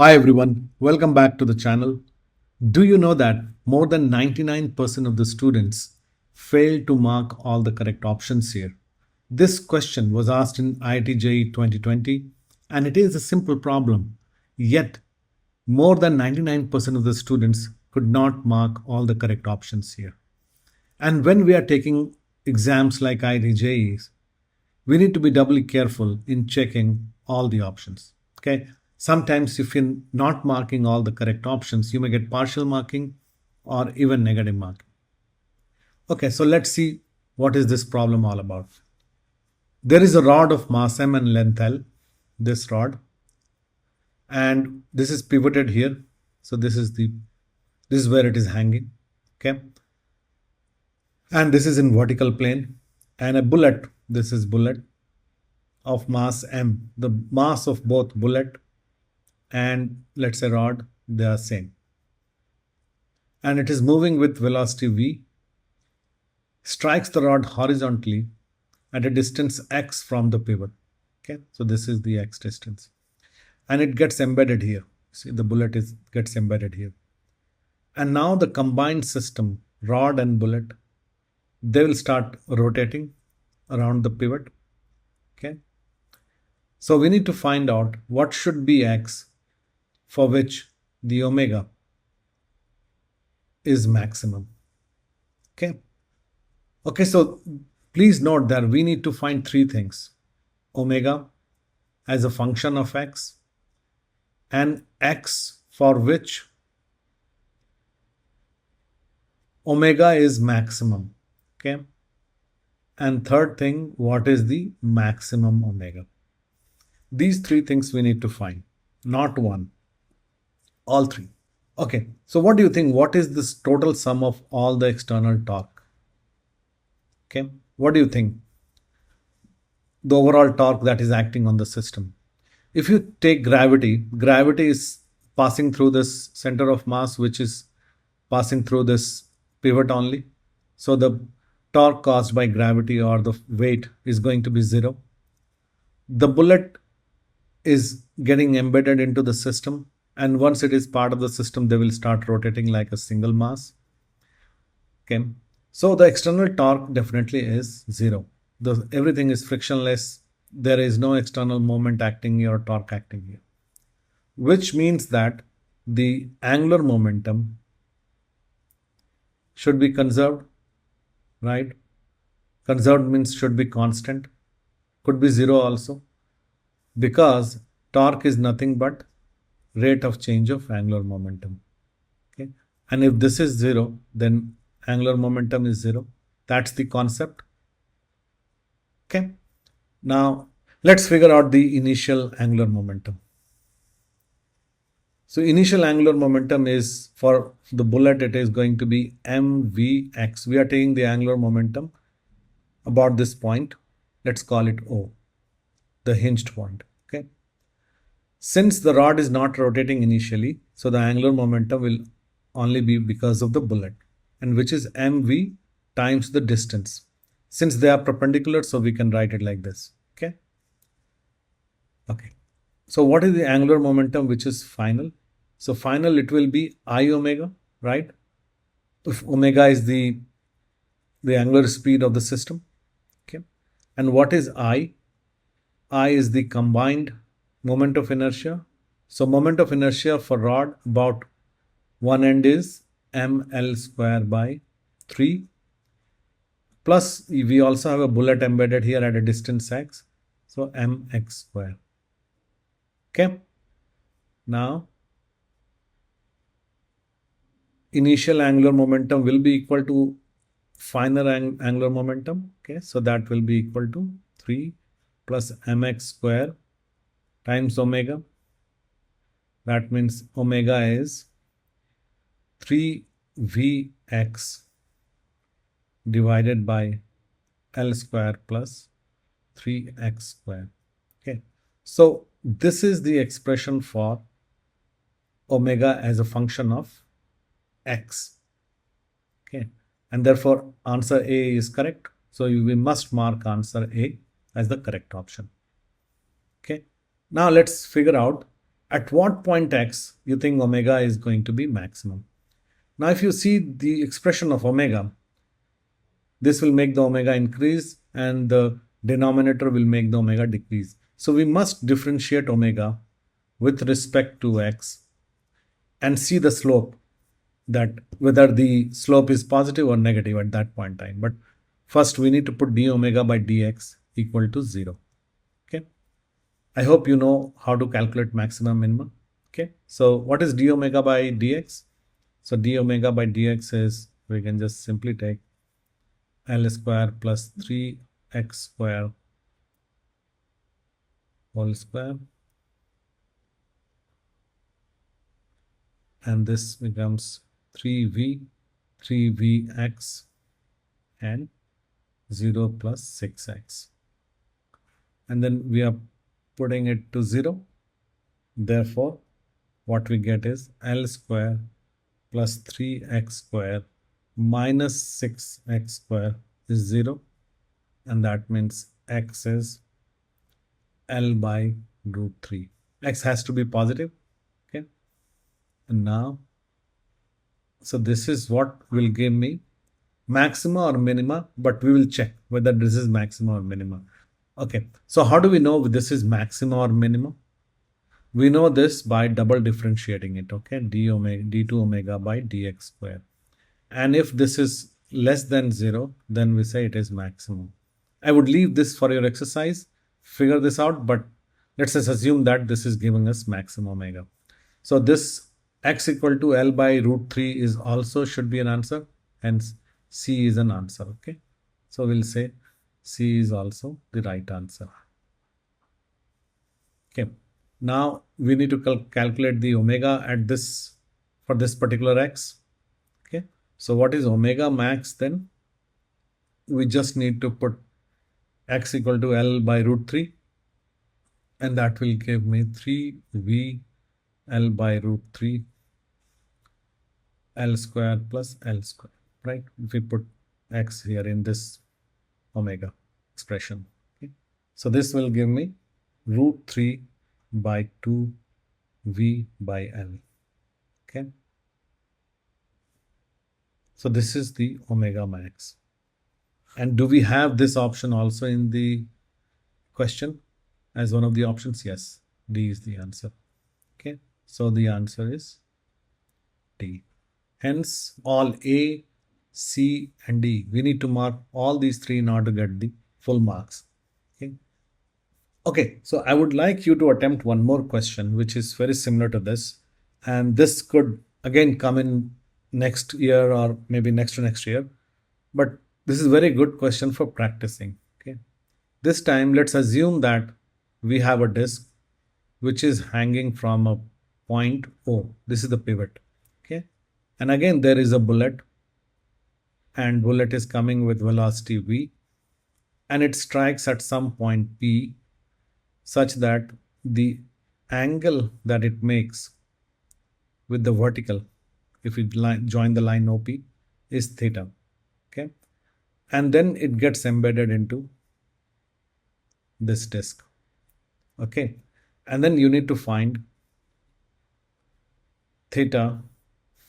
Hi everyone, welcome back to the channel. Do you know that more than 99% of the students failed to mark all the correct options here? This question was asked in IIT JEE 2020 and it is a simple problem. Yet, more than 99% of the students could not mark all the correct options here. And when we are taking exams like IIT JEEs, we need to be doubly careful in checking all the options. Okay. Sometimes if you're not marking all the correct options, you may get partial marking or even negative marking. Okay, so let's see what is this problem all about. There is a rod of mass m and length L, this rod, and this is pivoted here. So this is where it is hanging. Okay. And this is in vertical plane. And a bullet, this is bullet of mass m. The mass of both bullet and let's say rod, they are same. And it is moving with velocity v, strikes the rod horizontally at a distance x from the pivot. Okay, so this is the x distance. And it gets embedded here. See, the bullet gets embedded here. And now the combined system, rod and bullet, they will start rotating around the pivot. Okay. So we need to find out what should be x for which the omega is maximum. Okay. Okay, so please note that we need to find three things. Omega as a function of x and x for which omega is maximum. Okay. And third thing, what is the maximum omega? These three things we need to find, not one, all three. Okay, so what do you think? What is this total sum of all the external torque? Okay, what do you think? The overall torque that is acting on the system. If you take gravity, gravity is passing through this center of mass, which is passing through this pivot only. So the torque caused by gravity or the weight is going to be zero. The bullet is getting embedded into the system, and once it is part of the system, they will start rotating like a single mass. Okay, so the external torque definitely is zero. Everything is frictionless. There is no external moment acting here or torque acting here, which means that the angular momentum should be conserved, right? Conserved means should be constant, could be zero also, because torque is nothing but rate of change of angular momentum. Okay, and if this is zero, then angular momentum is zero. That's the concept. Okay, now let's figure out the initial angular momentum. So initial angular momentum is, for the bullet, it is going to be mvx. We are taking the angular momentum about this point. Let's call it O, the hinged point. Okay. Since the rod is not rotating initially, so the angular momentum will only be because of the bullet, and which is mv times the distance. Since they are perpendicular, so we can write it like this. Okay. Okay. So what is the angular momentum which is final? So final, it will be I omega, right? If omega is the angular speed of the system. Okay. And what is I? I is the combined moment of inertia. So moment of inertia for rod, about one end is ml square by 3. Plus we also have a bullet embedded here at a distance x. So mx square. Okay. Now initial angular momentum will be equal to final angular momentum. Okay. So that will be equal to 3 plus mx square times omega. That means omega is 3vx divided by L square plus 3x square. Okay. So this is the expression for omega as a function of x. Okay. And therefore answer A is correct. So we must mark answer A as the correct option. Okay. Now let's figure out At what point x you think omega is going to be maximum? Now, if you see the expression of omega, this will make the omega increase and the denominator will make the omega decrease. So we must differentiate omega with respect to x and see the slope, that whether the slope is positive or negative at that point in time. But first we need to put d omega by dx equal to 0. Okay. I hope you know how to calculate maximum minimum. Okay. So what is d omega by dx? So d omega by dx is, we can just simply take L square plus 3x square whole square, and this becomes 3vx and 0 plus 6x, and then we are putting it to 0. Therefore what we get is L square plus 3x square minus 6x square is 0, and that means x is L by root 3. X has to be positive. Okay. And now, so this is what will give me maxima or minima, but we will check whether this is maxima or minima. Okay. So how do we know this is maxima or minima? We know this by double differentiating it. Okay. d2 omega by dx square. And if this is less than 0, then we say it is maximum. I would leave this for your exercise. Figure this out, but let's just assume that this is giving us maximum omega. So this x equal to L by root 3 is also should be an answer. Hence C is an answer. Okay. So we'll say C is also the right answer. Okay. Now we need to calculate the omega at this, for this particular x. Okay. So what is omega max then? We just need to put x equal to L by root 3, and that will give me 3v L by root 3 L square plus L square, right? If we put x here in this omega expression. Okay. So this will give me root 3 by 2 v by L. Okay. So this is the omega max. And do we have this option also in the question as one of the options? Yes, D is the answer. Okay. So the answer is D. Hence all A, C and D, we need to mark all these three in order to get the full marks. Okay. Okay, so I would like you to attempt one more question which is very similar to this, and this could again come in next year or maybe next to next year, but this is a very good question for practicing. Okay. This time let's assume that we have a disk which is hanging from a point O. This is the pivot. Okay. And again there is a bullet, and bullet is coming with velocity v, and it strikes at some point P such that the angle that it makes with the vertical, if we join the line OP, is theta. Okay. And then it gets embedded into this disk. Okay. And then you need to find theta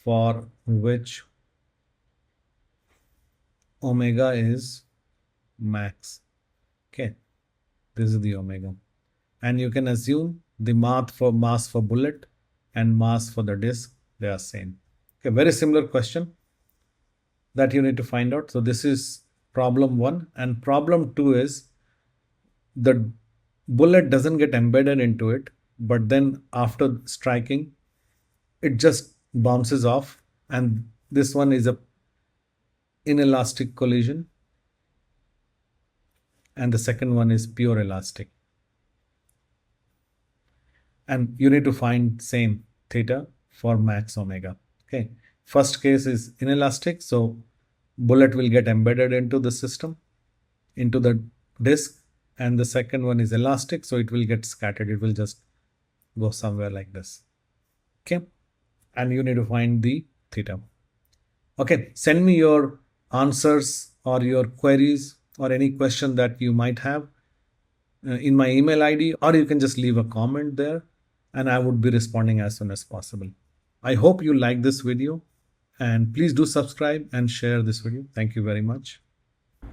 for which omega is max. Okay. This is the omega. And you can assume the mass for bullet and mass for the disk, they are same. Okay, very similar question that you need to find out. So this is problem 1, and problem 2 is the bullet doesn't get embedded into it, but then after striking it just bounces off, and this one is a inelastic collision and the second one is pure elastic. And you need to find same theta for max omega. Okay. First case is inelastic, so bullet will get embedded into the system, into the disk, and the second one is elastic, so it will get scattered. It will just go somewhere like this. Okay. And you need to find the theta. Okay. Send me your answers or your queries or any question that you might have in my email ID, or you can just leave a comment there. and I would be responding as soon as possible. I hope you like this video, and please do subscribe and share this video. Thank you very much.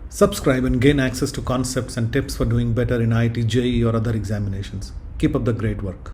Subscribe and gain access to concepts and tips for doing better in IIT JEE or other examinations. Keep up the great work.